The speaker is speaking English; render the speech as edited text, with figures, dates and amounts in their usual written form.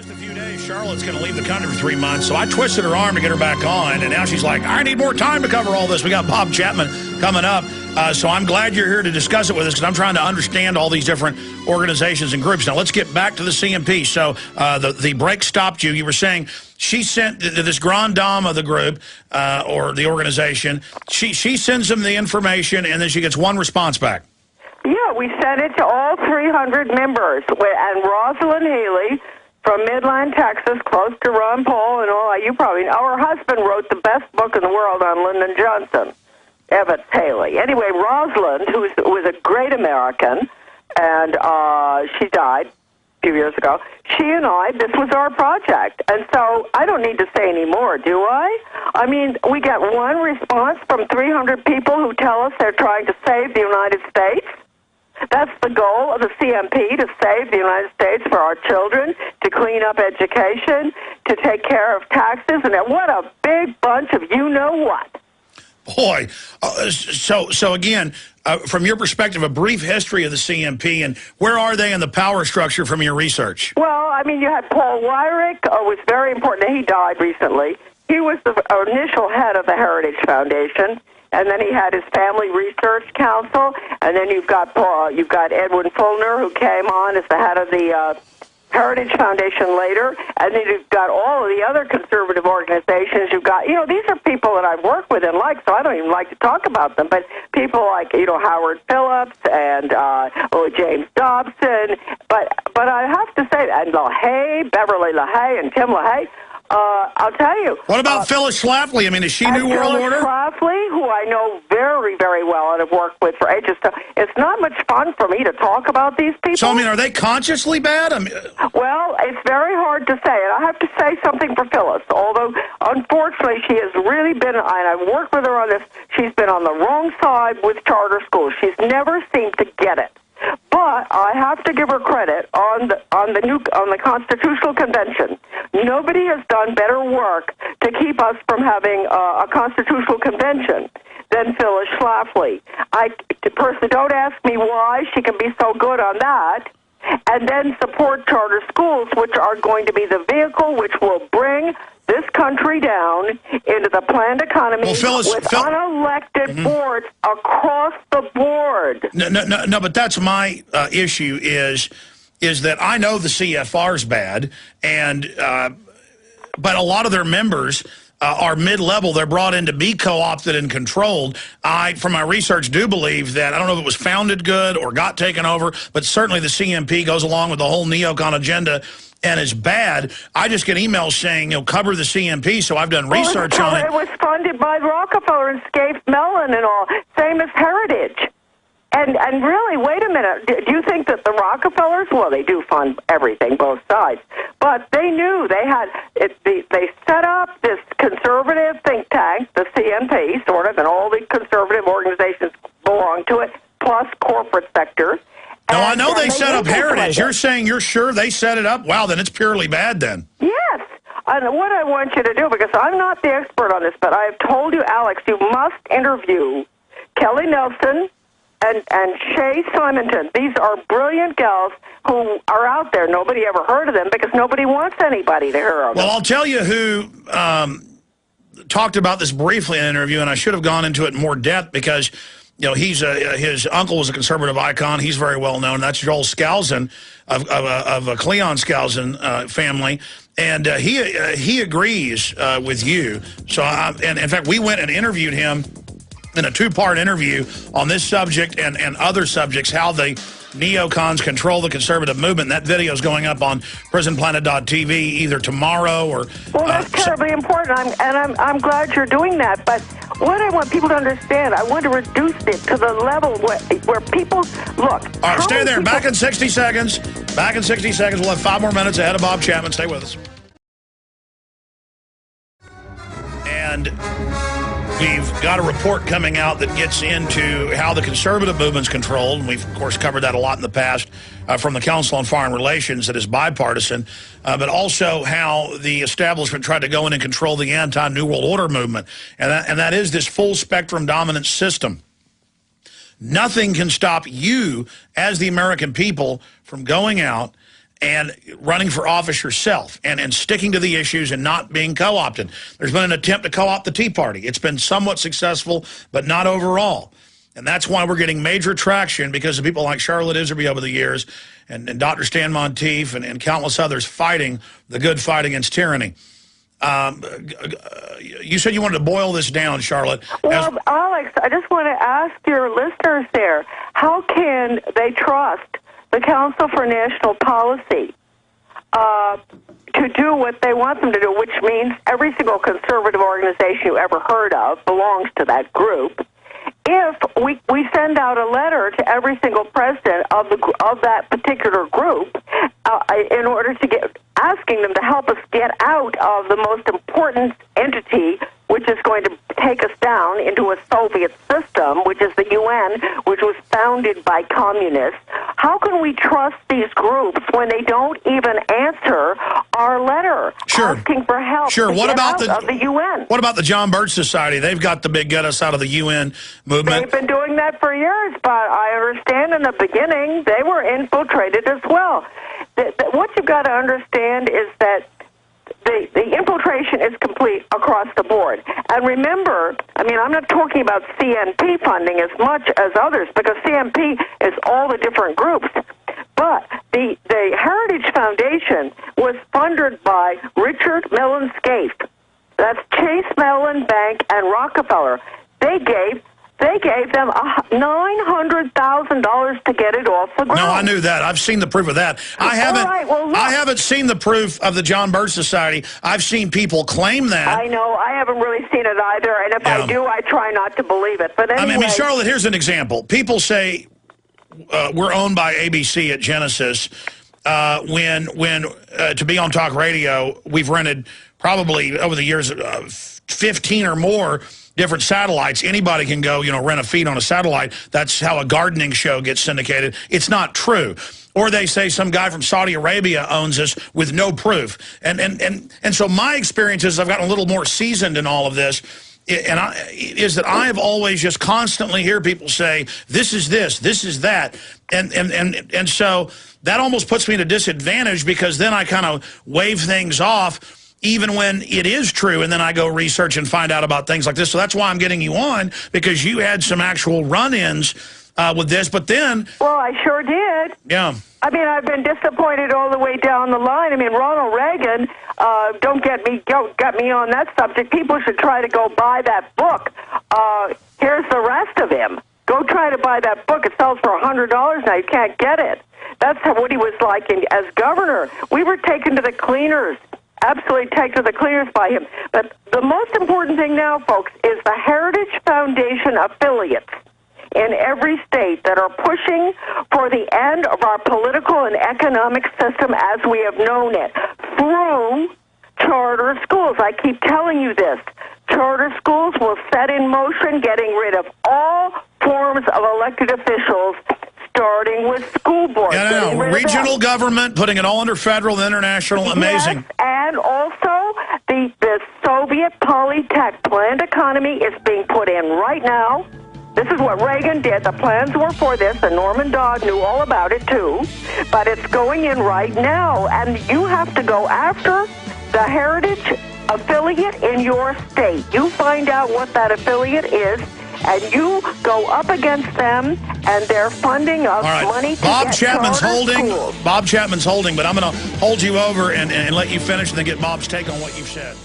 just a few days, Charlotte's going to leave the country for 3 months, so I twisted her arm to get her back on, and now she's like, I need more time to cover all this. We got Bob Chapman coming up, so I'm glad you're here to discuss it with us, because I'm trying to understand all these different organizations and groups. Now, let's get back to the CMP. So the break stopped you. You were saying she sent this grand dame of the group, or the organization, she sends them the information, and then she gets one response back. Yeah, we sent it to all 300 members, and Rosalind Haley from Midland, Texas, close to Ron Paul and all. You probably know. Her husband wrote the best book in the world on Lyndon Johnson, Evans Haley. Anyway, Rosalind, who was a great American, and she died a few years ago, she and I, this was our project. And so I don't need to say any more, do I? I mean, we get one response from 300 people who tell us they're trying to save the United States. That's the goal of the CMP, to save the United States for our children, to clean up education, to take care of taxes, and what a big bunch of you-know-what. Boy, so again, from your perspective, a brief history of the CMP, and where are they in the power structure from your research? Well, I mean, you had Paul Weyrich, was very important. He died recently. He was the initial head of the Heritage Foundation. And then he had his Family Research Council, and then you've got Edwin Fulner, who came on as the head of the Heritage Foundation later, and then you've got all of the other conservative organizations. You've got, these are people that I've worked with and like, so I don't even like to talk about them, but people like, Howard Phillips and James Dobson, but I have to say, and LaHaye, Beverly LaHaye and Tim LaHaye, I'll tell you. What about Phyllis Schlafly? I mean, is she New World Order? Phyllis Schlafly, who I know very, very well and have worked with for ages. So it's not much fun for me to talk about these people. So, I mean, are they consciously bad? Well, it's very hard to say. And I have to say something for Phyllis, although, unfortunately, she has really been, and I've worked with her on this, she's been on the wrong side with charter schools. She's never seemed to get it. But I have to give her credit on the Constitutional Convention. Nobody has done better work to keep us from having a Constitutional Convention than Phyllis Schlafly. Personally, don't ask me why she can be so good on that. And then support charter schools, which are going to be the vehicle which will bring this country down into the planned economy with unelected boards across the board. No, but that's my issue is that I know the CFR's bad, and but a lot of their members are mid-level. They're brought in to be co-opted and controlled. I, from my research, do believe that, I don't know if it was founded good or got taken over, but certainly the CMP goes along with the whole neocon agenda and is bad. I just get emails saying, cover the CMP, so I've done research on it. It was funded by Rockefeller and Scaife Mellon and all, same as Heritage. And really, wait a minute, do you think that the Rockefellers, well, they do fund everything, both sides, but they knew they had, they set up this conservative think tank, the CNP, sort of, and all the conservative organizations belong to it, plus corporate sector. No, I know they set up Heritage. You're saying you're sure they set it up? Wow, then it's purely bad then. Yes. And what I want you to do, because I'm not the expert on this, but I have told you, Alex, you must interview Kelly Nelson and Shay Simonton. These are brilliant gals who are out there. Nobody ever heard of them because nobody wants anybody to hear of them. Well, I'll tell you who talked about this briefly in an interview, and I should have gone into it in more depth because, he's his uncle was a conservative icon. He's very well known. That's Joel Skousen of Cleon Skousen family. And he agrees with you. So, and in fact, we went and interviewed him in a two-part interview on this subject and other subjects, how the neocons control the conservative movement. That video is going up on prisonplanet.tv either tomorrow or... Well, that's terribly important, I'm glad you're doing that. But what I want people to understand, I want to reduce it to the level where people... Look... All right, stay there. Back in 60 seconds. Back in 60 seconds. We'll have 5 more minutes ahead of Bob Chapman. Stay with us. And... we've got a report coming out that gets into how the conservative movement's controlled, and we've, of course, covered that a lot in the past from the Council on Foreign Relations that is bipartisan, but also how the establishment tried to go in and control the anti-New World Order movement, and that is this full-spectrum dominant system. Nothing can stop you, as the American people, from going out and running for office yourself and sticking to the issues and not being co-opted. There's been an attempt to co-opt the Tea Party. It's been somewhat successful, but not overall. And that's why we're getting major traction, because of people like Charlotte Iserbyt over the years and Dr. Stan Monteith and countless others fighting the good fight against tyranny. You said you wanted to boil this down, Charlotte. Well, Alex, I just want to ask your listeners there, how can they trust the Council for National Policy to do what they want them to do, which means every single conservative organization you ever heard of belongs to that group, if we send out a letter to every single president of that particular group in order to asking them to help us get out of the most important entity, which is going to take us down into a Soviet system, which is the UN, which was founded by communists. How can we trust these groups when they don't even answer our letter asking for help to get out of the UN? What about the John Birch Society? They've got the big get us out of the UN movement. They've been doing that for years, but I understand in the beginning they were infiltrated as well. What you've got to understand is that the infiltration is complete across the board. And remember, I mean, I'm not talking about CNP funding as much as others, because CNP is all the different groups. But the Heritage Foundation was funded by Richard Mellon Scaife. That's Chase Mellon Bank and Rockefeller. They gave them $900,000 to get it off the ground. No, I knew that. I've seen the proof of that. I haven't seen the proof of the John Birch Society. I've seen people claim that. I know. I haven't really seen it either, and if I do, I try not to believe it. But anyway, I mean, Charlotte, here's an example. People say we're owned by ABC at Genesis. When to be on talk radio, we've rented probably over the years 15 or more different satellites. Anybody can go, rent a feed on a satellite. That's how a gardening show gets syndicated. It's not true. Or they say some guy from Saudi Arabia owns us with no proof. And so my experience is I've gotten a little more seasoned in all of this. Is that I have always just constantly hear people say, this is this is that. And so that almost puts me at a disadvantage, because then I kind of wave things off even when it is true, and then I go research and find out about things like this. So that's why I'm getting you on, because you had some actual run-ins with this. But then... Well, I sure did. Yeah. I mean, I've been disappointed all the way down the line. I mean, Ronald Reagan, don't get me on that subject. People should try to go buy that book. Here's the rest of him. Go try to buy that book. It sells for $100 now. You can't get it. That's what he was like as governor. We were taken to the cleaners. Absolutely taken to the cleaners by him. But the most important thing now, folks, is the Heritage Foundation affiliates in every state that are pushing for the end of our political and economic system as we have known it through charter schools. I keep telling you this. Charter schools will set in motion getting rid of all forms of elected officials, starting with school boards. Yeah, no. Regional government, putting it all under federal and international, amazing. Yes, and also the Soviet Polytech planned economy is being put in right now. This is what Reagan did. The plans were for this, and Norman Dodd knew all about it too. But it's going in right now, and you have to go after the Heritage affiliate in your state. You find out what that affiliate is, and you go up against them and their funding of money to Bob Chapman's holding. schools. Bob Chapman's holding, but I'm going to hold you over and let you finish and then get Bob's take on what you've said.